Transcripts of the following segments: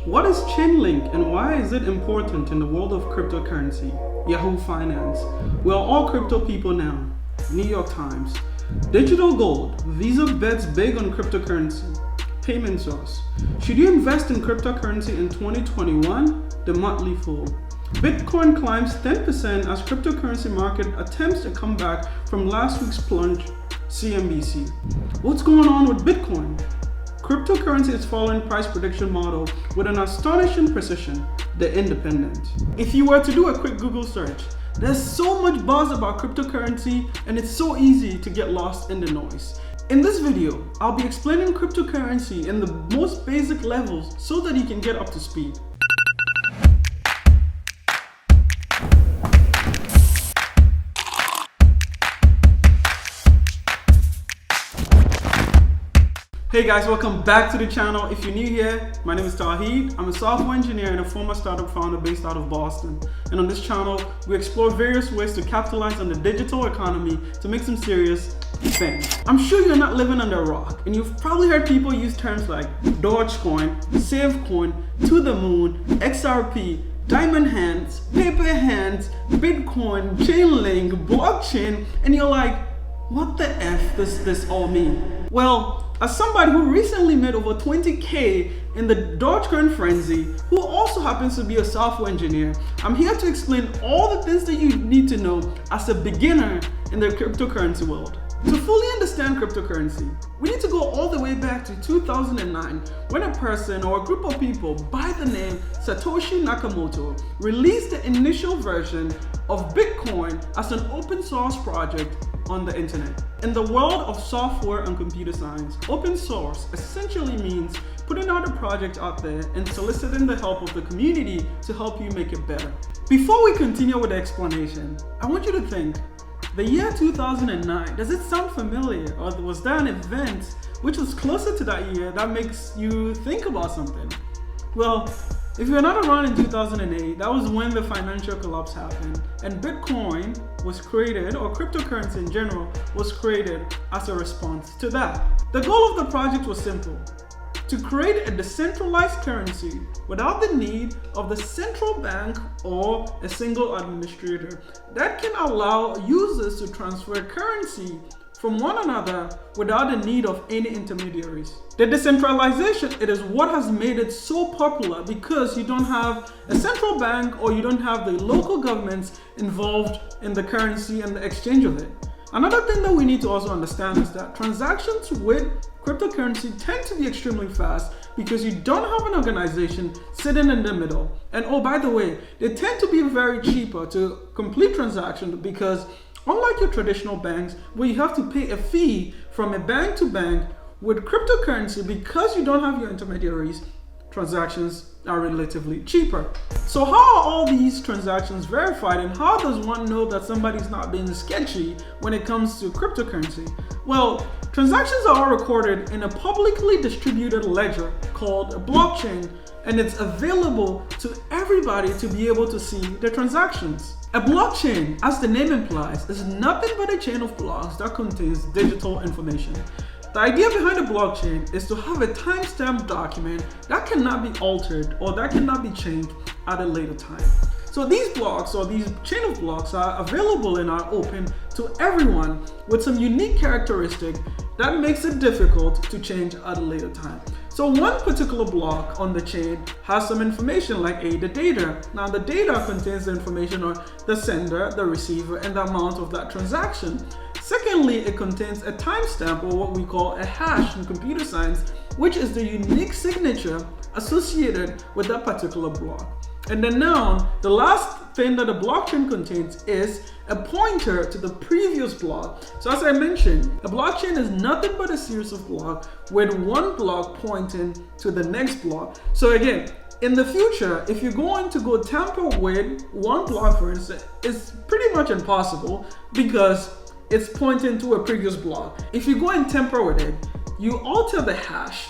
What is Chainlink and why is it important in the world of cryptocurrency? Yahoo Finance. We are all crypto people now. New York Times. Digital gold. Visa bets big on cryptocurrency. Payment source. Should you invest in cryptocurrency in 2021? The Motley Fool. Bitcoin climbs 10% as cryptocurrency market attempts to come back from last week's plunge. CNBC. What's going on with Bitcoin? Cryptocurrency is following price prediction model with an astonishing precision. The Independent. If you were to do a quick Google search, there's so much buzz about cryptocurrency and it's so easy to get lost in the noise. In this video, I'll be explaining cryptocurrency in the most basic levels so that you can get up to speed. Hey guys, welcome back to the channel. If you're new here, my name is Tawheed. I'm a software engineer and a former startup founder based out of Boston. And on this channel, we explore various ways to capitalize on the digital economy to make some serious sense. I'm sure you're not living under a rock, and you've probably heard people use terms like dogecoin, savecoin, to the moon, XRP, diamond hands, paper hands, Bitcoin, Chainlink, blockchain, and you're like, what the F does this all mean? Well, as somebody who recently made over 20K in the dogecoin frenzy, who also happens to be a software engineer, I'm here to explain all the things that you need to know as a beginner in the cryptocurrency world. To fully understand cryptocurrency, we need to go all the way back to 2009 when a person or a group of people by the name Satoshi Nakamoto released the initial version of Bitcoin as an open source project on the internet. In the world of software and computer science, open source essentially means putting out a project out there and soliciting the help of the community to help you make it better. Before we continue with the explanation, I want you to think, the year 2009, does it sound familiar, or was there an event which was closer to that year that makes you think about something? Well, if you're not around in 2008, that was when the financial collapse happened and Bitcoin was created, or cryptocurrency in general was created as a response to that. The goal of the project was simple: to create a decentralized currency without the need of the central bank or a single administrator that can allow users to transfer currency from one another without the need of any intermediaries. The decentralization, it is what has made it so popular because you don't have a central bank or you don't have the local governments involved in the currency and the exchange of it. Another thing that we need to also understand is that transactions with cryptocurrency tend to be extremely fast because you don't have an organization sitting in the middle. And oh, by the way, they tend to be very cheaper to complete transactions because unlike your traditional banks where you have to pay a fee from a bank to bank, with cryptocurrency, because you don't have your intermediaries, transactions are relatively cheaper. So how are all these transactions verified, and how does one know that somebody's not being sketchy when it comes to cryptocurrency? Well, transactions are all recorded in a publicly distributed ledger called a blockchain, and it's available to everybody to be able to see the transactions. A blockchain, as the name implies, is nothing but a chain of blocks that contains digital information. The idea behind a blockchain is to have a timestamped document that cannot be altered or that cannot be changed at a later time. So these blocks, or these chain of blocks, are available and are open to everyone with some unique characteristic that makes it difficult to change at a later time. So one particular block on the chain has some information like the data. Now the data contains the information on the sender, the receiver, and the amount of that transaction. Secondly, it contains a timestamp, or what we call a hash in computer science, which is the unique signature associated with that particular block. And then now, the last thing that the blockchain contains is a pointer to the previous block. So as I mentioned, a blockchain is nothing but a series of blocks with one block pointing to the next block. So again, in the future, if you're going to go tamper with one block, for instance, it's pretty much impossible because it's pointing to a previous block. If you go and tamper with it, you alter the hash,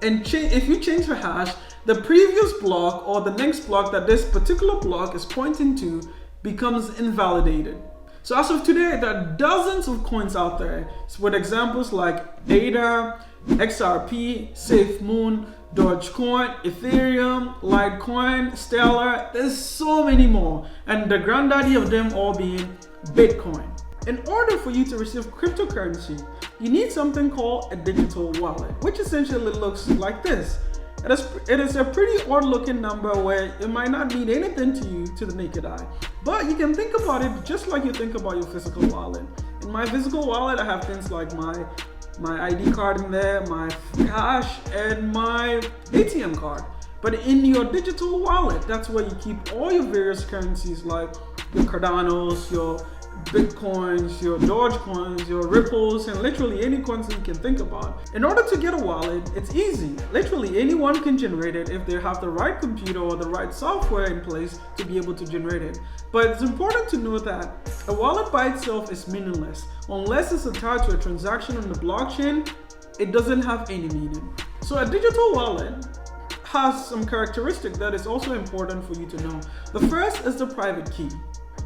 and if you change the hash, the previous block or the next block that this particular block is pointing to becomes invalidated. So as of today, there are dozens of coins out there with examples like ADA, XRP, SafeMoon, Dogecoin, Ethereum, Litecoin, Stellar. There's so many more, and the granddaddy of them all being Bitcoin. In order for you to receive cryptocurrency, you need something called a digital wallet, which essentially looks like this. It is a pretty odd looking number where it might not mean anything to you to the naked eye, but you can think about it just like you think about your physical wallet. In my physical wallet, I have things like my ID card in there, my cash, and my ATM card. But in your digital wallet, that's where you keep all your various currencies like your Cardanos, your Bitcoins, your Dogecoins, your Ripples, and literally any coins that you can think about. In order to get a wallet, it's easy. Literally anyone can generate it if they have the right computer or the right software in place to be able to generate it. But it's important to note that a wallet by itself is meaningless. Unless it's attached to a transaction on the blockchain, it doesn't have any meaning. So a digital wallet has some characteristics that is also important for you to know. The first is the private key.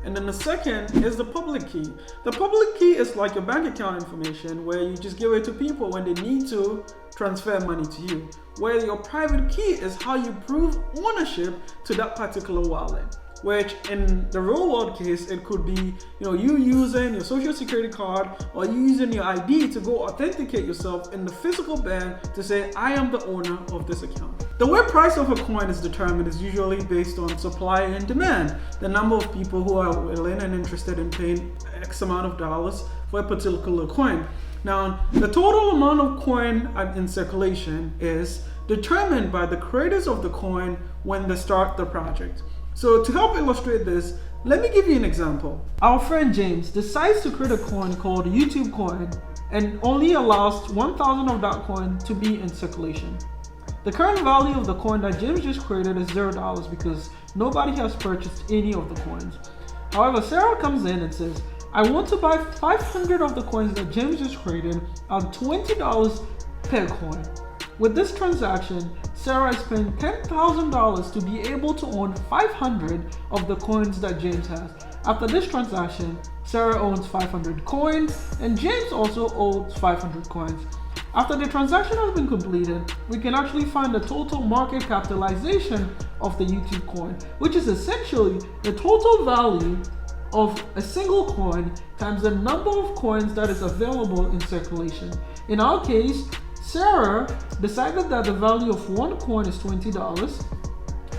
And then the second is the public key. The public key is like your bank account information where you just give it to people when they need to transfer money to you. Where your private key is how you prove ownership to that particular wallet. Which in the real world case, it could be you using your social security card or you using your ID to go authenticate yourself in the physical bank to say, I am the owner of this account. The way price of a coin is determined is usually based on supply and demand. The number of people who are willing and interested in paying X amount of dollars for a particular coin. Now, the total amount of coin in circulation is determined by the creators of the coin when they start the project. So to help illustrate this, let me give you an example. Our friend James decides to create a coin called YouTube coin and only allows 1,000 of that coin to be in circulation. The current value of the coin that James just created is $0 because nobody has purchased any of the coins. However, Sarah comes in and says, I want to buy 500 of the coins that James just created at $20 per coin. With this transaction, Sarah spent $10,000 to be able to own 500 of the coins that James has. After this transaction, Sarah owns 500 coins and James also owns 500 coins. After the transaction has been completed, we can actually find the total market capitalization of the YouTube coin, which is essentially the total value of a single coin times the number of coins that is available in circulation. In our case, Sarah decided that the value of one coin is $20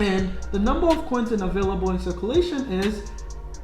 and the number of coins available in circulation is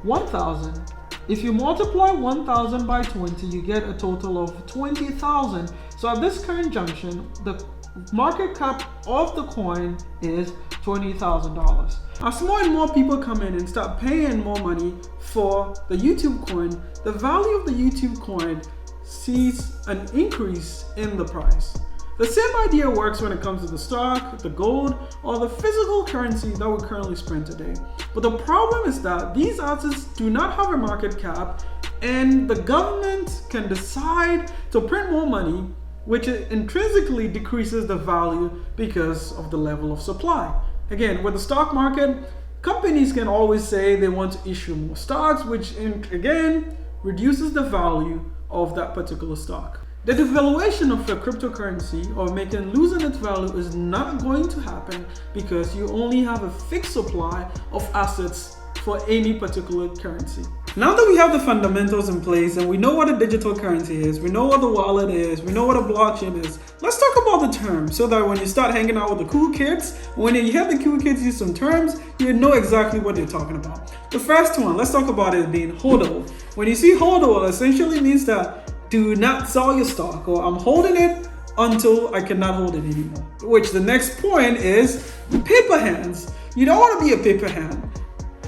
1,000. If you multiply 1,000 by 20, you get a total of 20,000. So at this current junction, the market cap of the coin is $20,000. As more and more people come in and start paying more money for the YouTube coin, the value of the YouTube coin sees an increase in the price. The same idea works when it comes to the stock, the gold, or the physical currency that we currently spend today. But the problem is that these assets do not have a market cap and the government can decide to print more money, which intrinsically decreases the value because of the level of supply. Again, with the stock market, companies can always say they want to issue more stocks, which again reduces the value of that particular stock. The devaluation of a cryptocurrency or losing its value is not going to happen because you only have a fixed supply of assets for any particular currency. Now that we have the fundamentals in place and we know what a digital currency is, we know what the wallet is, we know what a blockchain is, let's talk about the terms so that when you start hanging out with the cool kids, when you hear the cool kids use some terms, you know exactly what they're talking about. The first one, let's talk about it being HODL. When you see HODL, essentially means that do not sell your stock, or I'm holding it until I cannot hold it anymore. Which the next point is paper hands. You don't want to be a paper hand.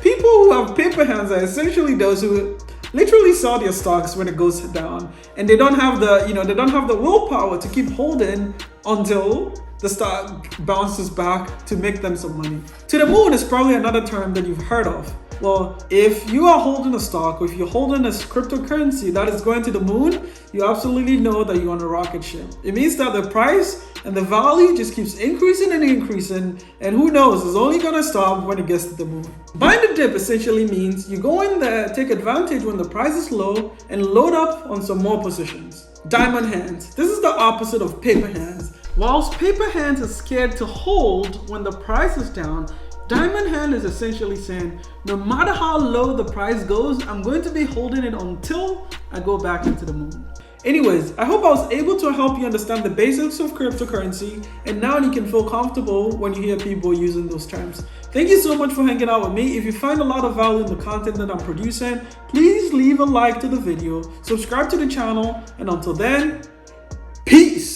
People who have paper hands are essentially those who literally sell their stocks when it goes down, and they don't have the willpower to keep holding until the stock bounces back to make them some money. To the moon is probably another term that you've heard of. Well, if you are holding a stock or if you're holding a cryptocurrency that is going to the moon, you absolutely know that you're on a rocket ship. It means that the price and the value just keeps increasing and increasing, and who knows, it's only going to stop when it gets to the moon. Buy the dip essentially means you go in there, take advantage when the price is low, and load up on some more positions. Diamond hands. This is the opposite of paper hands. Whilst paper hands are scared to hold when the price is down, diamond hand is essentially saying, no matter how low the price goes, I'm going to be holding it until I go back into the moon. Anyways, I hope I was able to help you understand the basics of cryptocurrency, and now you can feel comfortable when you hear people using those terms. Thank you so much for hanging out with me. If you find a lot of value in the content that I'm producing, please leave a like to the video, subscribe to the channel, and until then, peace!